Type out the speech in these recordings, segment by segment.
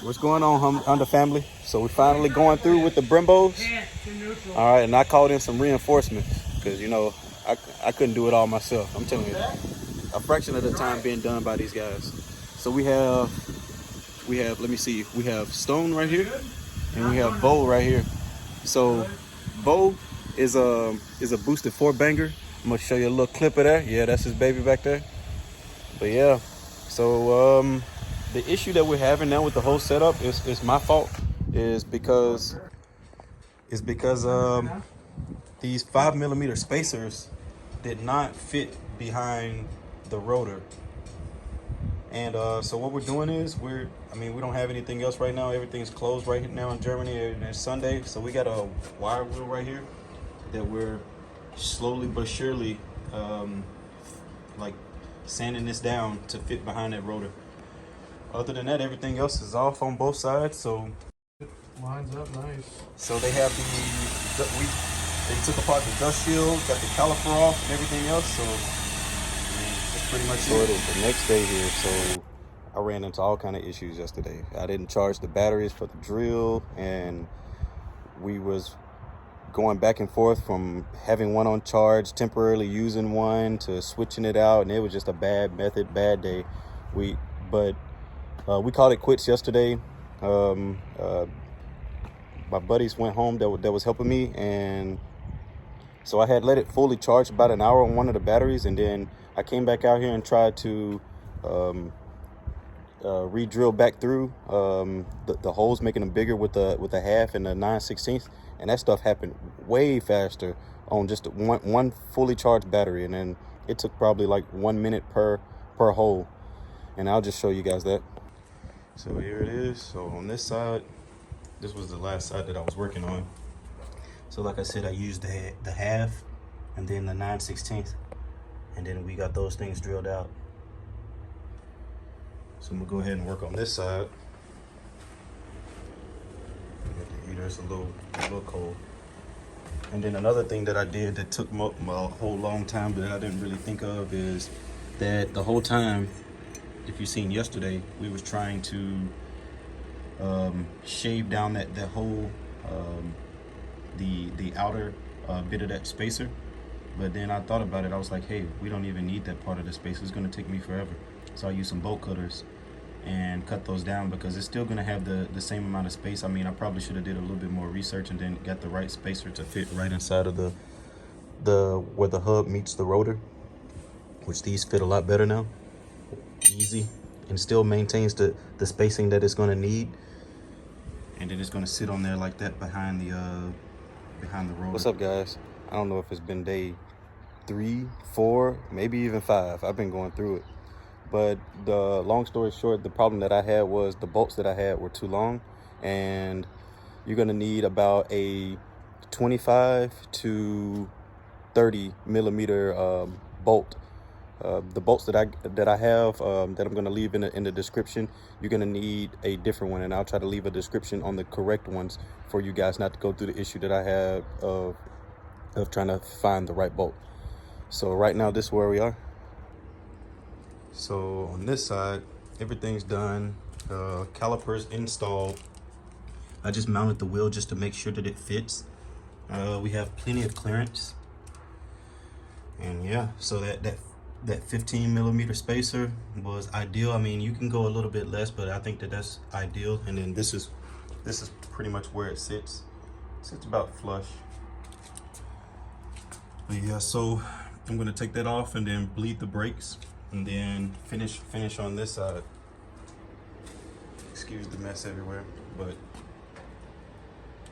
What's going on, Honda family? So we're finally going through with the Brembos. All right, and I called in some reinforcements because, you know, I couldn't do it all myself. I'm telling you, a fraction of the time being done by these guys. So we have, let me see, we have Stone right here, and we have Bo right here. So Bo is a boosted 4-banger. I'm gonna show you a little clip of that. Yeah, that's his baby back there. But yeah, so the issue that we're having now with the whole setup is my fault. Is because these 5mm spacers did not fit behind the rotor. And so what we're doing is we don't have anything else right now. Everything's closed right now in Germany, and it's Sunday. So we got a wire wheel right here that we're slowly but surely like sanding this down to fit behind that rotor. Other than that, everything else is off on both sides. So lines up nice. So they have they took apart the dust shield, got the caliper off and everything else. So that's pretty much it. It is the next day here. So I ran into all kind of issues yesterday. I didn't charge the batteries for the drill, and we was going back and forth from having one on charge, temporarily using one, to switching it out, and it was just a bad method, bad day. We called it quits yesterday. My buddies went home that was helping me, and so I had let it fully charge about an hour on one of the batteries, and then I came back out here and tried to re-drill back through the holes, making them bigger with the half and the 9/16, and that stuff happened way faster on just one fully charged battery, and then it took probably like 1 minute per hole, and I'll just show you guys that. So here it is. So on this side, this was the last side that I was working on. So like I said, I used the half and then the 9/16, and then we got those things drilled out. So I'm gonna go ahead and work on this side. The heater's a little cold. And then another thing that I did that took a whole long time that I didn't really think of is that the whole time, if you've seen yesterday, we was trying to shave down that whole the outer bit of that spacer. But then I thought about it. I was like, hey, we don't even need that part of the spacer. It's going to take me forever. So I used some bolt cutters and cut those down, because it's still going to have the same amount of space. I mean, I probably should have did a little bit more research and then got the right spacer to fit right inside of where the hub meets the rotor, which these fit a lot better now. Easy, and still maintains the spacing that it's going to need. And then it's going to sit on there like that behind the rotor. What's up, guys? I don't know if it's been day 3, 4, maybe even 5. I've been going through it. But the long story short, the problem that I had was the bolts that I had were too long, and you're going to need about a 25 to 30 millimeter bolt. The bolts that I have that I'm going to leave in the description, you're going to need a different one, and I'll try to leave a description on the correct ones for you guys not to go through the issue that I had of trying to find the right bolt. So right now, this is where we are. So on this side, everything's done. Calipers installed. I just mounted the wheel just to make sure that it fits. We have plenty of clearance, and yeah, so that 15 millimeter spacer was ideal. I mean, you can go a little bit less, but I think that's ideal. And then this is pretty much where it sits. It sits about flush. But yeah, so I'm gonna take that off and then bleed the brakes, and then finish on this side. Excuse the mess everywhere, but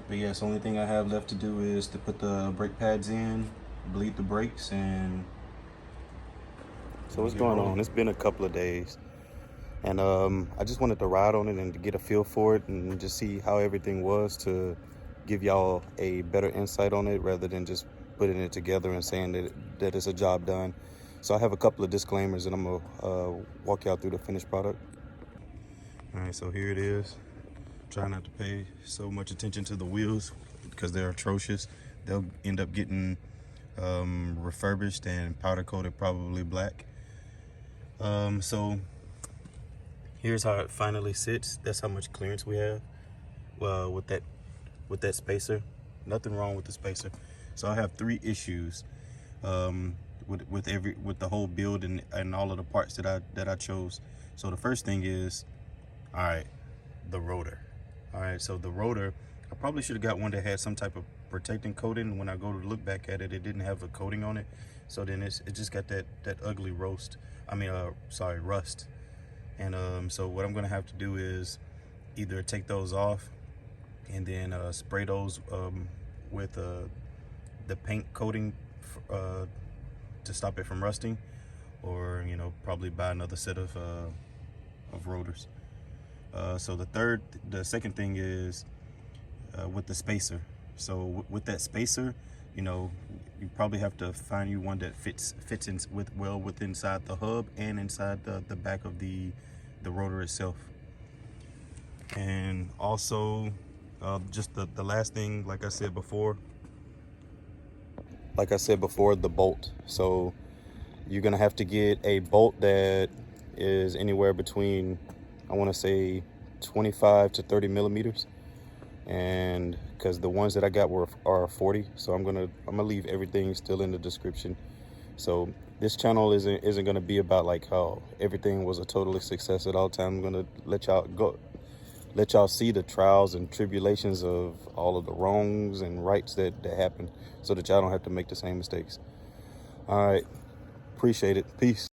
yeah, so only thing I have left to do is to put the brake pads in, bleed the brakes, and so what's going on? It's been a couple of days, and I just wanted to ride on it and to get a feel for it and just see how everything was, to give y'all a better insight on it rather than just putting it together and saying that it's a job done. So I have a couple of disclaimers, and I'm gonna walk y'all through the finished product. All right, so here it is. Try not to pay so much attention to the wheels because they're atrocious. They'll end up getting refurbished and powder coated, probably black. So Here's how it finally sits. That's how much clearance we have with that spacer. Nothing wrong with the spacer. So I have 3 issues with the whole build and all of the parts that I chose. So the first thing is, all right, the rotor. All right, so the rotor, I probably should have got one that had some type of protecting coating. When I go to look back at it, it didn't have a coating on it. So then it just got that ugly rust. And so what I'm gonna have to do is either take those off and then spray those with the paint coating to stop it from rusting, or probably buy another set of rotors. So the second thing is with the spacer. So with that spacer, you probably have to find you one that fits in with inside the hub and inside the back of the rotor itself. And also just the last thing, like I said before, the bolt. So you're gonna have to get a bolt that is anywhere between, I want to say 25 to 30 millimeters, and because the ones that I got are 40. So I'm gonna leave everything still in the description. So this channel isn't gonna be about like how everything was a total success at all time. I'm gonna let y'all see the trials and tribulations of all of the wrongs and rights that happen, so that y'all don't have to make the same mistakes. All right, appreciate it. Peace.